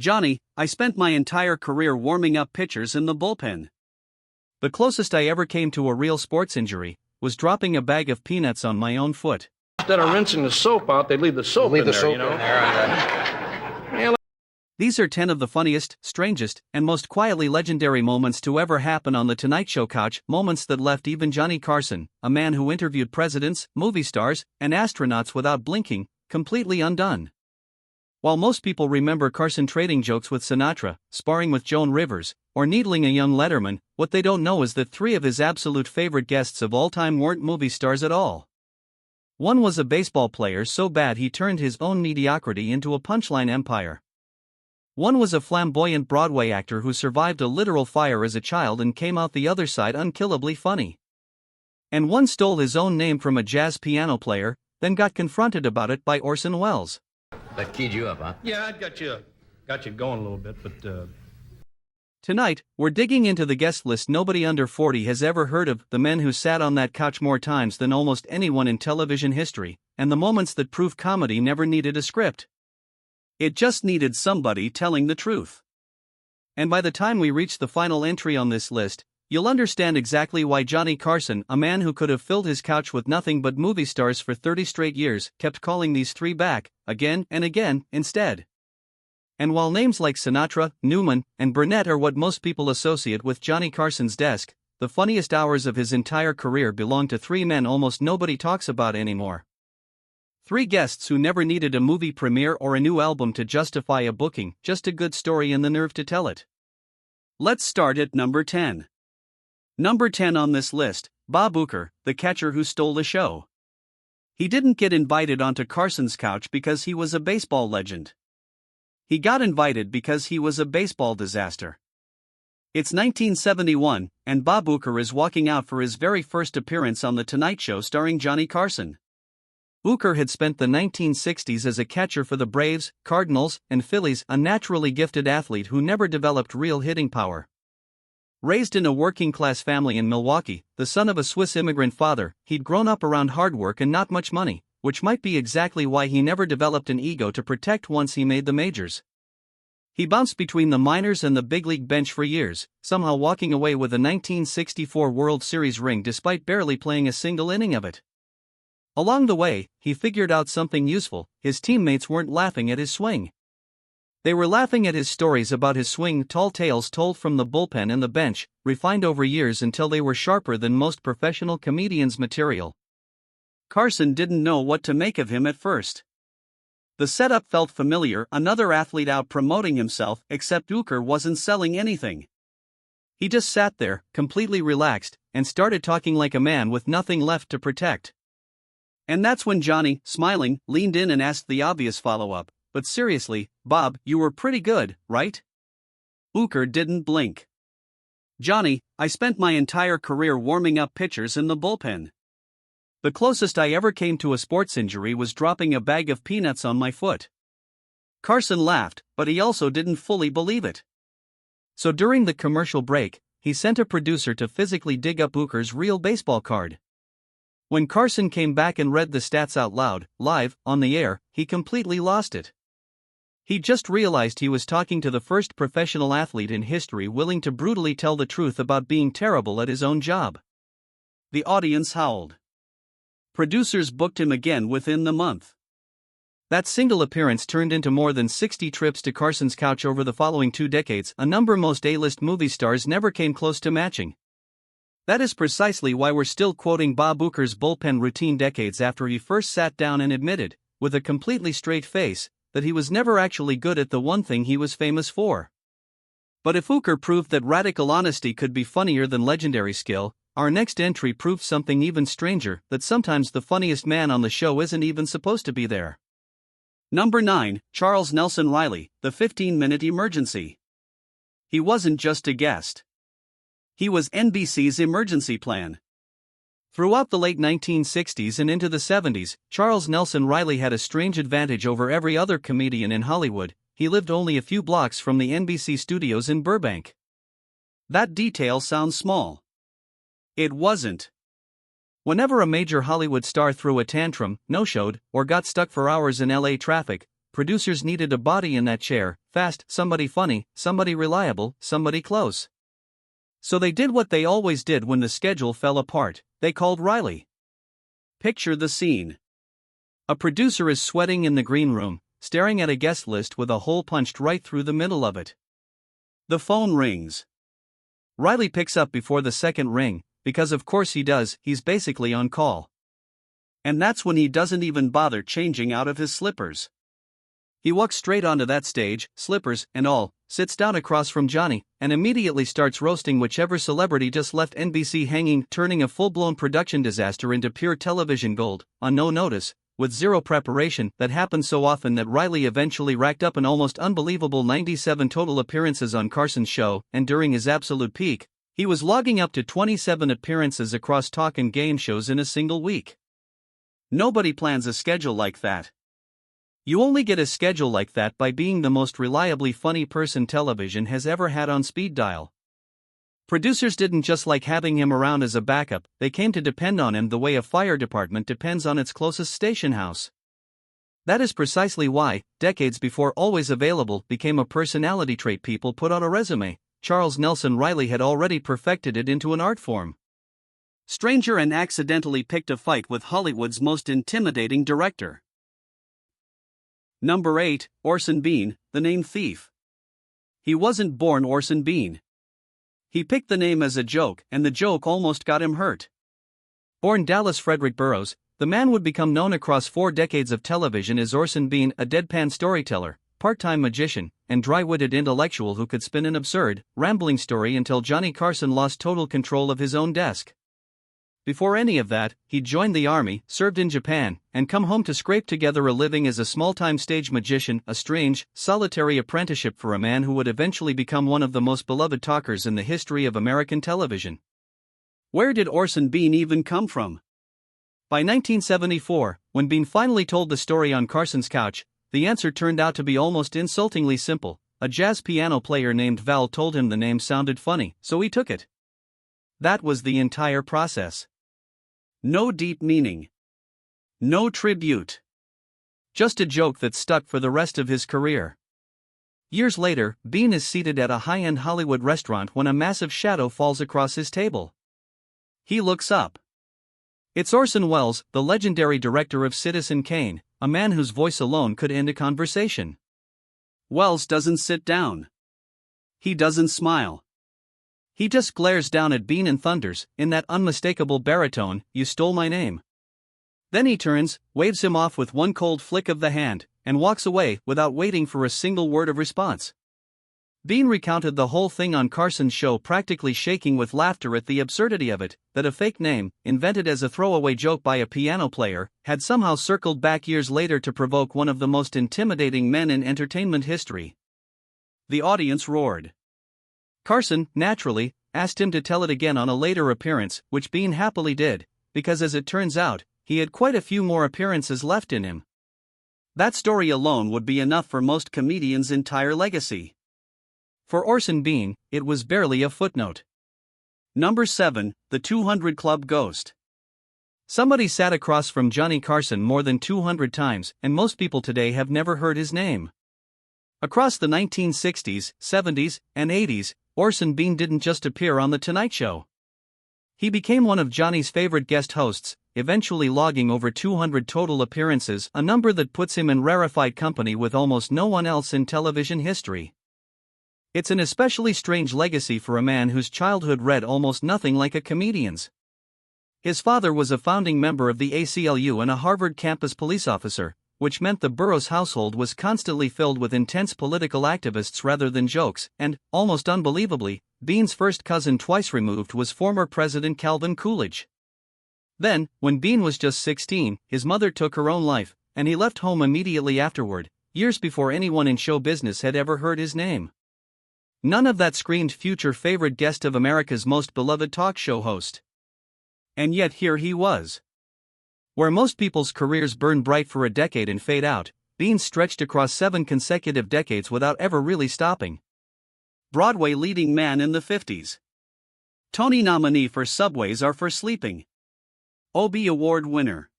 Johnny, I spent my entire career warming up pitchers in the bullpen. The closest I ever came to a real sports injury was dropping a bag of peanuts on my own foot. Instead of rinsing the soap out, they leave the soap in there, you know? These are 10 of the funniest, strangest, and most quietly legendary moments to ever happen on The Tonight Show couch, moments that left even Johnny Carson, a man who interviewed presidents, movie stars, and astronauts without blinking, completely undone. While most people remember Carson trading jokes with Sinatra, sparring with Joan Rivers, or needling a young Letterman, what they don't know is that 3 of his absolute favorite guests of all time weren't movie stars at all. One was a baseball player so bad he turned his own mediocrity into a punchline empire. One was a flamboyant Broadway actor who survived a literal fire as a child and came out the other side unkillably funny. And one stole his own name from a jazz piano player, then got confronted about it by Orson Welles. That keyed you up, huh? Yeah, I got you going a little bit, but Tonight, we're digging into the guest list nobody under 40 has ever heard of, the men who sat on that couch more times than almost anyone in television history, and the moments that prove comedy never needed a script. It just needed somebody telling the truth. And by the time we reach the final entry on this list, you'll understand exactly why Johnny Carson, a man who could have filled his couch with nothing but movie stars for 30 straight years, kept calling these 3 back, again and again, instead. And while names like Sinatra, Newman, and Burnett are what most people associate with Johnny Carson's desk, the funniest hours of his entire career belong to 3 men almost nobody talks about anymore. 3 guests who never needed a movie premiere or a new album to justify a booking, just a good story and the nerve to tell it. Let's start at number 10. Number 10 on this list, Bob Uecker, the catcher who stole the show. He didn't get invited onto Carson's couch because he was a baseball legend. He got invited because he was a baseball disaster. It's 1971, and Bob Uecker is walking out for his very first appearance on The Tonight Show starring Johnny Carson. Uecker had spent the 1960s as a catcher for the Braves, Cardinals, and Phillies, a naturally gifted athlete who never developed real hitting power. Raised in a working-class family in Milwaukee, the son of a Swiss immigrant father, he'd grown up around hard work and not much money, which might be exactly why he never developed an ego to protect once he made the majors. He bounced between the minors and the big league bench for years, somehow walking away with a 1964 World Series ring despite barely playing a single inning of it. Along the way, he figured out something useful: his teammates weren't laughing at his swing. They were laughing at his stories about his swing, tall tales told from the bullpen and the bench, refined over years until they were sharper than most professional comedians' material. Carson didn't know what to make of him at first. The setup felt familiar, another athlete out promoting himself, except Uecker wasn't selling anything. He just sat there, completely relaxed, and started talking like a man with nothing left to protect. And that's when Johnny, smiling, leaned in and asked the obvious follow-up, "But seriously, Bob, you were pretty good, right?" Uecker didn't blink. "Johnny, I spent my entire career warming up pitchers in the bullpen. The closest I ever came to a sports injury was dropping a bag of peanuts on my foot." Carson laughed, but he also didn't fully believe it. So during the commercial break, he sent a producer to physically dig up Uecker's real baseball card. When Carson came back and read the stats out loud, live, on the air, he completely lost it. He just realized he was talking to the first professional athlete in history willing to brutally tell the truth about being terrible at his own job. The audience howled. Producers booked him again within the month. That single appearance turned into more than 60 trips to Carson's couch over the following 2 decades, a number most A-list movie stars never came close to matching. That is precisely why we're still quoting Bob Uecker's bullpen routine decades after he first sat down and admitted, with a completely straight face, that he was never actually good at the one thing he was famous for. But if Uecker proved that radical honesty could be funnier than legendary skill, our next entry proved something even stranger, that sometimes the funniest man on the show isn't even supposed to be there. Number 9, Charles Nelson Riley, the 15-minute emergency. He wasn't just a guest. He was NBC's emergency plan. Throughout the late 1960s and into the 70s, Charles Nelson Riley had a strange advantage over every other comedian in Hollywood: he lived only a few blocks from the NBC studios in Burbank. That detail sounds small. It wasn't. Whenever a major Hollywood star threw a tantrum, no-showed, or got stuck for hours in LA traffic, producers needed a body in that chair, fast, somebody funny, somebody reliable, somebody close. So they did what they always did when the schedule fell apart, they called Riley. Picture the scene. A producer is sweating in the green room, staring at a guest list with a hole punched right through the middle of it. The phone rings. Riley picks up before the second ring, because of course he does, he's basically on call. And that's when he doesn't even bother changing out of his slippers. He walks straight onto that stage, slippers and all, sits down across from Johnny, and immediately starts roasting whichever celebrity just left NBC hanging, turning a full-blown production disaster into pure television gold, on no notice, with zero preparation. That happened so often that Riley eventually racked up an almost unbelievable 97 total appearances on Carson's show, and during his absolute peak, he was logging up to 27 appearances across talk and game shows in a single week. Nobody plans a schedule like that. You only get a schedule like that by being the most reliably funny person television has ever had on speed dial. Producers didn't just like having him around as a backup, they came to depend on him the way a fire department depends on its closest station house. That is precisely why, decades before always available became a personality trait people put on a resume, Charles Nelson Riley had already perfected it into an art form. Stranger and accidentally picked a fight with Hollywood's most intimidating director. Number 8, Orson Bean, the name thief. He wasn't born Orson Bean. He picked the name as a joke, and the joke almost got him hurt. Born Dallas Frederick Burroughs, the man would become known across 4 decades of television as Orson Bean, a deadpan storyteller, part-time magician, and dry-witted intellectual who could spin an absurd, rambling story until Johnny Carson lost total control of his own desk. Before any of that, he'd joined the army, served in Japan, and come home to scrape together a living as a small-time stage magician, a strange, solitary apprenticeship for a man who would eventually become one of the most beloved talkers in the history of American television. Where did Orson Bean even come from? By 1974, when Bean finally told the story on Carson's couch, the answer turned out to be almost insultingly simple. A jazz piano player named Val told him the name sounded funny, so he took it. That was the entire process. No deep meaning. No tribute. Just a joke that stuck for the rest of his career. Years later, Bean is seated at a high-end Hollywood restaurant when a massive shadow falls across his table. He looks up. It's Orson Welles, the legendary director of Citizen Kane, a man whose voice alone could end a conversation. Welles doesn't sit down. He doesn't smile. He just glares down at Bean and thunders, in that unmistakable baritone, "You stole my name." Then he turns, waves him off with one cold flick of the hand, and walks away without waiting for a single word of response. Bean recounted the whole thing on Carson's show, practically shaking with laughter at the absurdity of it, that a fake name, invented as a throwaway joke by a piano player, had somehow circled back years later to provoke one of the most intimidating men in entertainment history. The audience roared. Carson, naturally, asked him to tell it again on a later appearance, which Bean happily did, because as it turns out, he had quite a few more appearances left in him. That story alone would be enough for most comedians' entire legacy. For Orson Bean, it was barely a footnote. Number 7, The 200 Club Ghost. Somebody sat across from Johnny Carson more than 200 times, and most people today have never heard his name. Across the 1960s, 70s, and 80s, Orson Bean didn't just appear on The Tonight Show. He became one of Johnny's favorite guest hosts, eventually logging over 200 total appearances, a number that puts him in rarefied company with almost no one else in television history. It's an especially strange legacy for a man whose childhood read almost nothing like a comedian's. His father was a founding member of the ACLU and a Harvard campus police officer, which meant the Burroughs household was constantly filled with intense political activists rather than jokes, and, almost unbelievably, Bean's first cousin twice removed was former President Calvin Coolidge. Then, when Bean was just 16, his mother took her own life, and he left home immediately afterward, years before anyone in show business had ever heard his name. None of that screamed future favorite guest of America's most beloved talk show host. And yet here he was. Where most people's careers burn bright for a decade and fade out, Bean stretched across 7 consecutive decades without ever really stopping. Broadway leading man in the 50s. Tony nominee for Subways Are for Sleeping. Obie Award winner.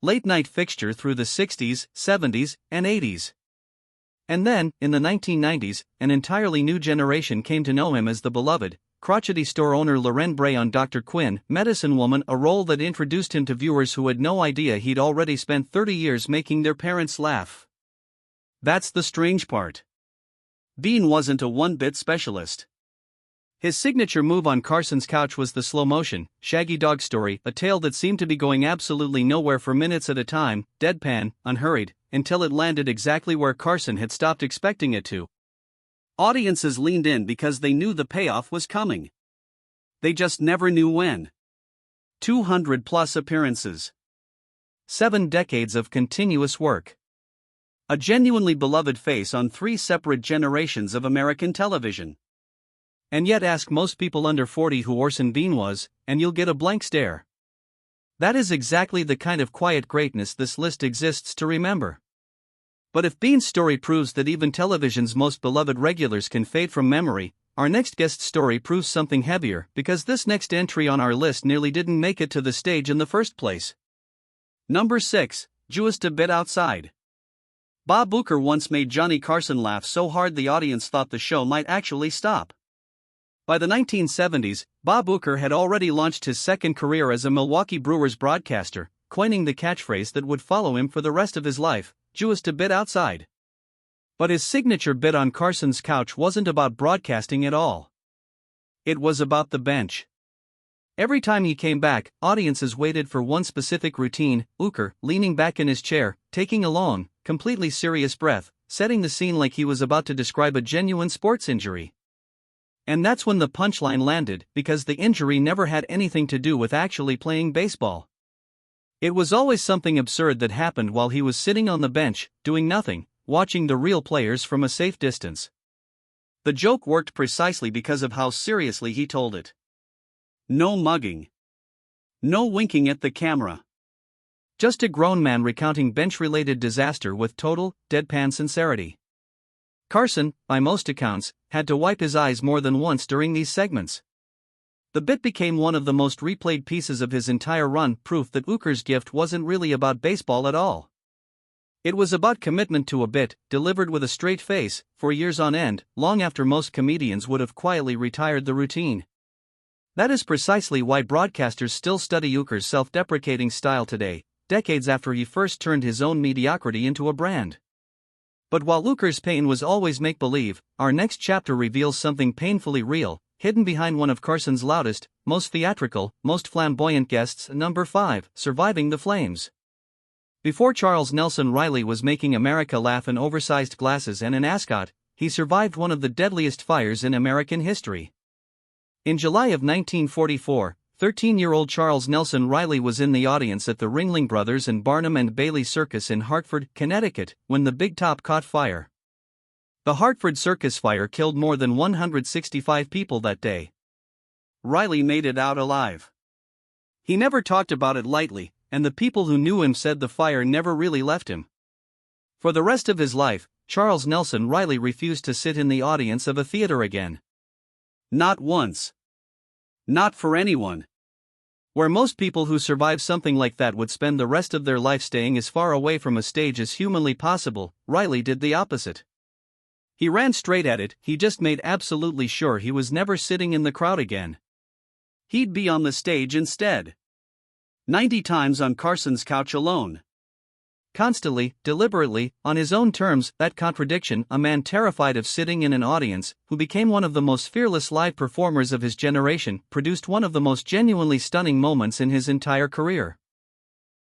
late-night fixture through the 60s, 70s, and 80s. And then, in the 1990s, an entirely new generation came to know him as the beloved, crotchety store owner Loren Bray on Dr. Quinn, Medicine Woman, a role that introduced him to viewers who had no idea he'd already spent 30 years making their parents laugh. That's the strange part. Bean wasn't a one-bit specialist. His signature move on Carson's couch was the slow-motion, shaggy dog story, a tale that seemed to be going absolutely nowhere for minutes at a time, deadpan, unhurried, until it landed exactly where Carson had stopped expecting it to. Audiences leaned in because they knew the payoff was coming. They just never knew when. 200-plus appearances. 7 decades of continuous work. A genuinely beloved face on 3 separate generations of American television. And yet ask most people under 40 who Orson Bean was, and you'll get a blank stare. That is exactly the kind of quiet greatness this list exists to remember. But if Bean's story proves that even television's most beloved regulars can fade from memory, our next guest story proves something heavier, because this next entry on our list nearly didn't make it to the stage in the first place. Number 6, Just a Bit Outside. Bob Uecker once made Johnny Carson laugh so hard the audience thought the show might actually stop. By the 1970s, Bob Uecker had already launched his second career as a Milwaukee Brewers broadcaster, coining the catchphrase that would follow him for the rest of his life, "Just a bit outside." But his signature bit on Carson's couch wasn't about broadcasting at all. It was about the bench. Every time he came back, audiences waited for one specific routine: Uecker, leaning back in his chair, taking a long, completely serious breath, setting the scene like he was about to describe a genuine sports injury. And that's when the punchline landed, because the injury never had anything to do with actually playing baseball. It was always something absurd that happened while he was sitting on the bench, doing nothing, watching the real players from a safe distance. The joke worked precisely because of how seriously he told it. No mugging. No winking at the camera. Just a grown man recounting bench-related disaster with total, deadpan sincerity. Carson, by most accounts, had to wipe his eyes more than once during these segments. The bit became one of the most replayed pieces of his entire run, proof that Uecker's gift wasn't really about baseball at all. It was about commitment to a bit, delivered with a straight face, for years on end, long after most comedians would have quietly retired the routine. That is precisely why broadcasters still study Uecker's self-deprecating style today, decades after he first turned his own mediocrity into a brand. But while Uecker's pain was always make-believe, our next chapter reveals something painfully real, hidden behind one of Carson's loudest, most theatrical, most flamboyant guests. Number 5, Surviving the Flames. Before Charles Nelson Riley was making America laugh in oversized glasses and an ascot, he survived one of the deadliest fires in American history. In July of 1944, 13-year-old Charles Nelson Riley was in the audience at the Ringling Brothers and Barnum and Bailey Circus in Hartford, Connecticut, when the big top caught fire. The Hartford Circus fire killed more than 165 people that day. Riley made it out alive. He never talked about it lightly, and the people who knew him said the fire never really left him. For the rest of his life, Charles Nelson Riley refused to sit in the audience of a theater again. Not once. Not for anyone. Where most people who survive something like that would spend the rest of their life staying as far away from a stage as humanly possible, Riley did the opposite. He ran straight at it. He just made absolutely sure he was never sitting in the crowd again. He'd be on the stage instead. 90 times on Carson's couch alone. Constantly, deliberately, on his own terms. That contradiction, a man terrified of sitting in an audience, who became one of the most fearless live performers of his generation, produced one of the most genuinely stunning moments in his entire career.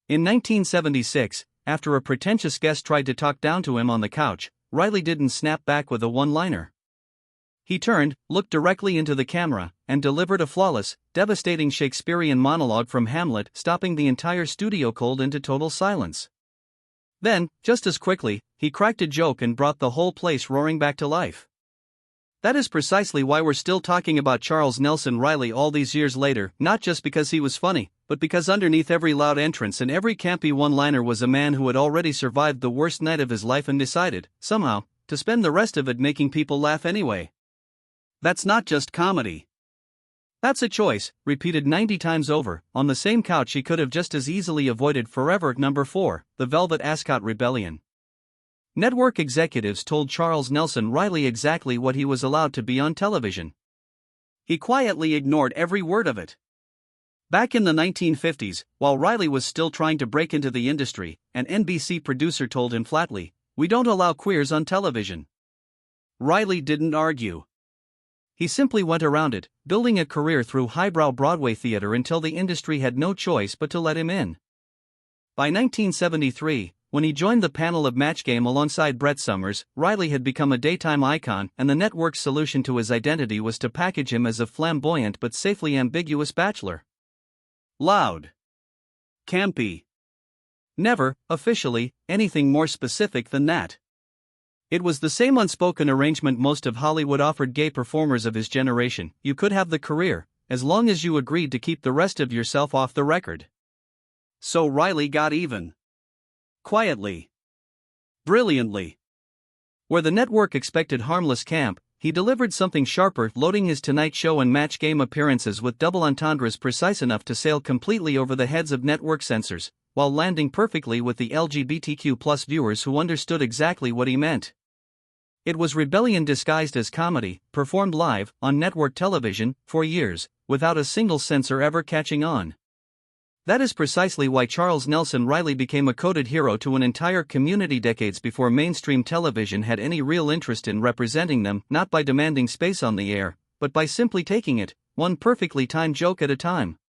In 1976, after a pretentious guest tried to talk down to him on the couch, Riley didn't snap back with a one-liner. He turned, looked directly into the camera, and delivered a flawless, devastating Shakespearean monologue from Hamlet, stopping the entire studio cold into total silence. Then, just as quickly, he cracked a joke and brought the whole place roaring back to life. That is precisely why we're still talking about Charles Nelson Riley all these years later, not just because he was funny, but because underneath every loud entrance and every campy one-liner was a man who had already survived the worst night of his life and decided, somehow, to spend the rest of it making people laugh anyway. That's not just comedy. That's a choice, repeated 90 times over, on the same couch he could have just as easily avoided forever. Number 4, the Velvet Ascot Rebellion. Network executives told Charles Nelson Riley exactly what he was allowed to be on television. He quietly ignored every word of it. Back in the 1950s, while Riley was still trying to break into the industry, an NBC producer told him flatly, "We don't allow queers on television." Riley didn't argue. He simply went around it, building a career through highbrow Broadway theater until the industry had no choice but to let him in. By 1973, when he joined the panel of Match Game alongside Brett Somers, Riley had become a daytime icon, and the network's solution to his identity was to package him as a flamboyant but safely ambiguous bachelor. Loud. Campy. Never, officially, anything more specific than that. It was the same unspoken arrangement most of Hollywood offered gay performers of his generation: you could have the career, as long as you agreed to keep the rest of yourself off the record. So Riley got even. Quietly. Brilliantly. Where the network expected harmless camp, he delivered something sharper, loading his Tonight Show and Match Game appearances with double entendres precise enough to sail completely over the heads of network censors, while landing perfectly with the LGBTQ+ viewers who understood exactly what he meant. It was rebellion disguised as comedy, performed live, on network television, for years, without a single censor ever catching on. That is precisely why Charles Nelson Riley became a coded hero to an entire community decades before mainstream television had any real interest in representing them, not by demanding space on the air, but by simply taking it, one perfectly timed joke at a time.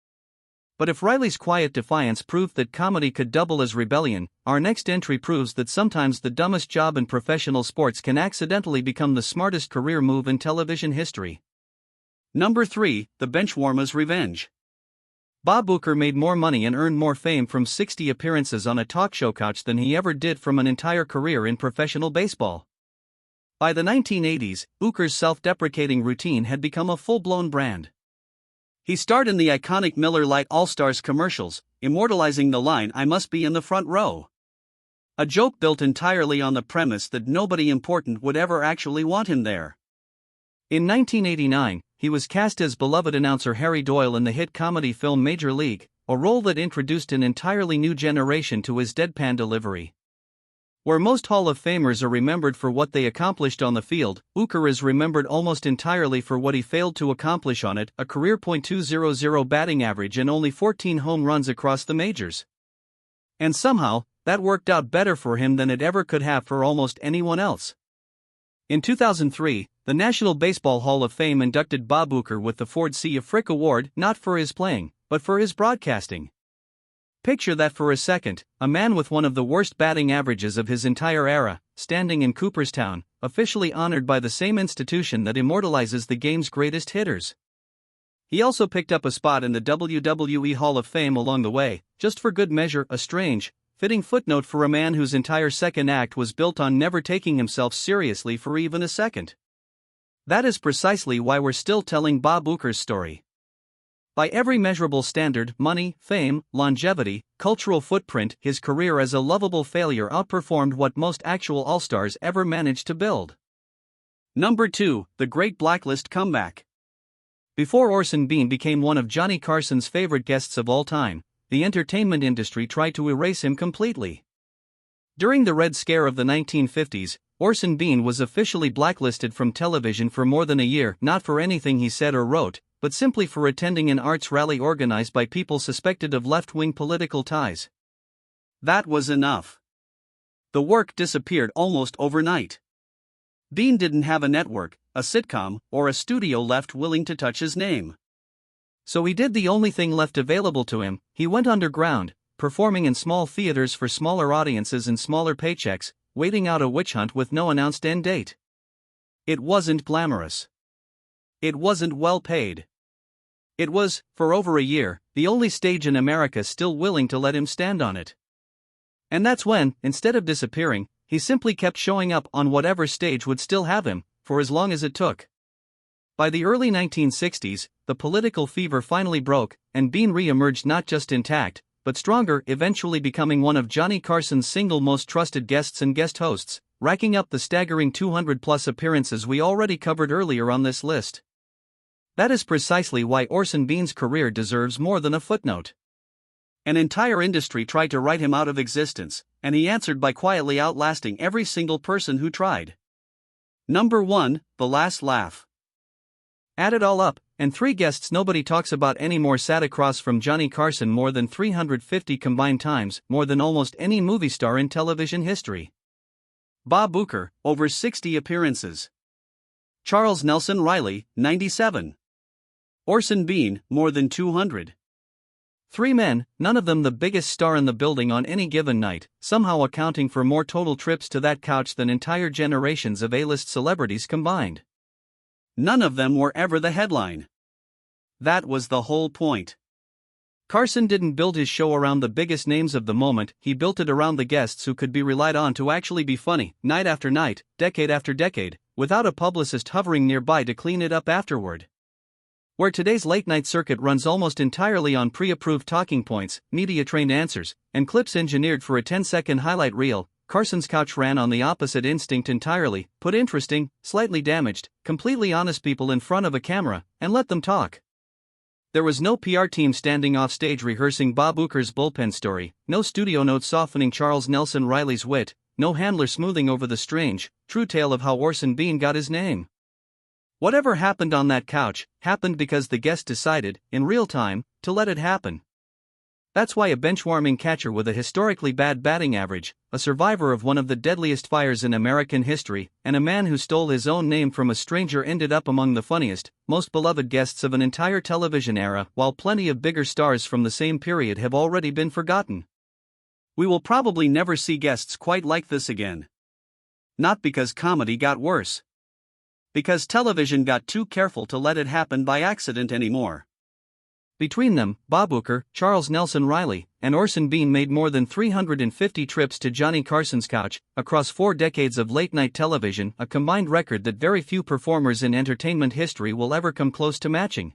But if Riley's quiet defiance proved that comedy could double as rebellion, our next entry proves that sometimes the dumbest job in professional sports can accidentally become the smartest career move in television history. Number 3, the Benchwarmers' Revenge. Bob Uecker made more money and earned more fame from 60 appearances on a talk show couch than he ever did from an entire career in professional baseball. By the 1980s, Uecker's self-deprecating routine had become a full-blown brand. He starred in the iconic Miller Lite All-Stars commercials, immortalizing the line, "I must be in the front row." A joke built entirely on the premise that nobody important would ever actually want him there. In 1989, he was cast as beloved announcer Harry Doyle in the hit comedy film Major League, a role that introduced an entirely new generation to his deadpan delivery. Where most Hall of Famers are remembered for what they accomplished on the field, Uecker is remembered almost entirely for what he failed to accomplish on it: a career .200 batting average and only 14 home runs across the majors. And somehow, that worked out better for him than it ever could have for almost anyone else. In 2003, the National Baseball Hall of Fame inducted Bob Uecker with the Ford C. Frick Award, not for his playing, but for his broadcasting. Picture that for a second: a man with one of the worst batting averages of his entire era, standing in Cooperstown, officially honored by the same institution that immortalizes the game's greatest hitters. He also picked up a spot in the WWE Hall of Fame along the way, just for good measure, a strange, fitting footnote for a man whose entire second act was built on never taking himself seriously for even a second. That is precisely why we're still telling Bob Uecker's story. By every measurable standard, money, fame, longevity, cultural footprint, his career as a lovable failure outperformed what most actual all-stars ever managed to build. Number 2, the Great Blacklist Comeback. Before Orson Bean became one of Johnny Carson's favorite guests of all time, the entertainment industry tried to erase him completely. During the Red Scare of the 1950s, Orson Bean was officially blacklisted from television for more than a year, not for anything he said or wrote, but simply for attending an arts rally organized by people suspected of left-wing political ties. That was enough. The work disappeared almost overnight. Bean didn't have a network, a sitcom, or a studio left willing to touch his name. So he did the only thing left available to him: he went underground, performing in small theaters for smaller audiences and smaller paychecks, waiting out a witch hunt with no announced end date. It wasn't glamorous. It wasn't well paid. It was, for over a year, the only stage in America still willing to let him stand on it. And that's when, instead of disappearing, he simply kept showing up on whatever stage would still have him, for as long as it took. By the early 1960s, the political fever finally broke, and Bean re-emerged not just intact, but stronger, eventually becoming one of Johnny Carson's single most trusted guests and guest hosts, racking up the staggering 200-plus appearances we already covered earlier on this list. That is precisely why Orson Bean's career deserves more than a footnote. An entire industry tried to write him out of existence, and he answered by quietly outlasting every single person who tried. Number 1, The Last Laugh. Add it all up, and 3 guests nobody talks about anymore sat across from Johnny Carson more than 350 combined times, more than almost any movie star in television history. Bob Uecker, over 60 appearances. Charles Nelson Reilly, 97. Orson Bean, more than 200. 3 men, none of them the biggest star in the building on any given night, somehow accounting for more total trips to that couch than entire generations of A-list celebrities combined. None of them were ever the headline. That was the whole point. Carson didn't build his show around the biggest names of the moment, he built it around the guests who could be relied on to actually be funny, night after night, decade after decade, without a publicist hovering nearby to clean it up afterward. Where today's late-night circuit runs almost entirely on pre-approved talking points, media-trained answers, and clips engineered for a 10-second highlight reel, Carson's couch ran on the opposite instinct entirely: put interesting, slightly damaged, completely honest people in front of a camera, and let them talk. There was no PR team standing off stage rehearsing Bob Uecker's bullpen story, no studio notes softening Charles Nelson Reilly's wit, no handler smoothing over the strange, true tale of how Orson Bean got his name. Whatever happened on that couch, happened because the guest decided, in real time, to let it happen. That's why a bench-warming catcher with a historically bad batting average, a survivor of one of the deadliest fires in American history, and a man who stole his own name from a stranger ended up among the funniest, most beloved guests of an entire television era, while plenty of bigger stars from the same period have already been forgotten. We will probably never see guests quite like this again. Not because comedy got worse. Because television got too careful to let it happen by accident anymore. Between them, Bob Uecker, Charles Nelson Reilly, and Orson Bean made more than 350 trips to Johnny Carson's couch, across 4 decades of late-night television, a combined record that very few performers in entertainment history will ever come close to matching.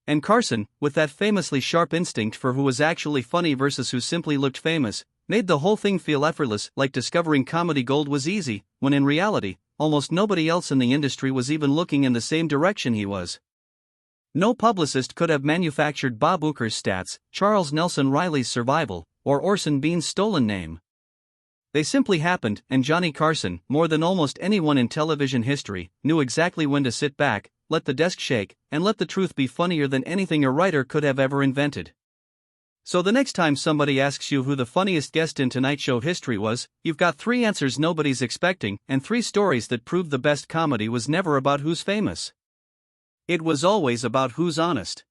And Carson, with that famously sharp instinct for who was actually funny versus who simply looked famous, made the whole thing feel effortless, like discovering comedy gold was easy, when in reality, almost nobody else in the industry was even looking in the same direction he was. No publicist could have manufactured Bob Uecker's stats, Charles Nelson Reilly's survival, or Orson Bean's stolen name. They simply happened, and Johnny Carson, more than almost anyone in television history, knew exactly when to sit back, let the desk shake, and let the truth be funnier than anything a writer could have ever invented. So the next time somebody asks you who the funniest guest in Tonight Show history was, you've got 3 answers nobody's expecting, and 3 stories that prove the best comedy was never about who's famous. It was always about who's honest.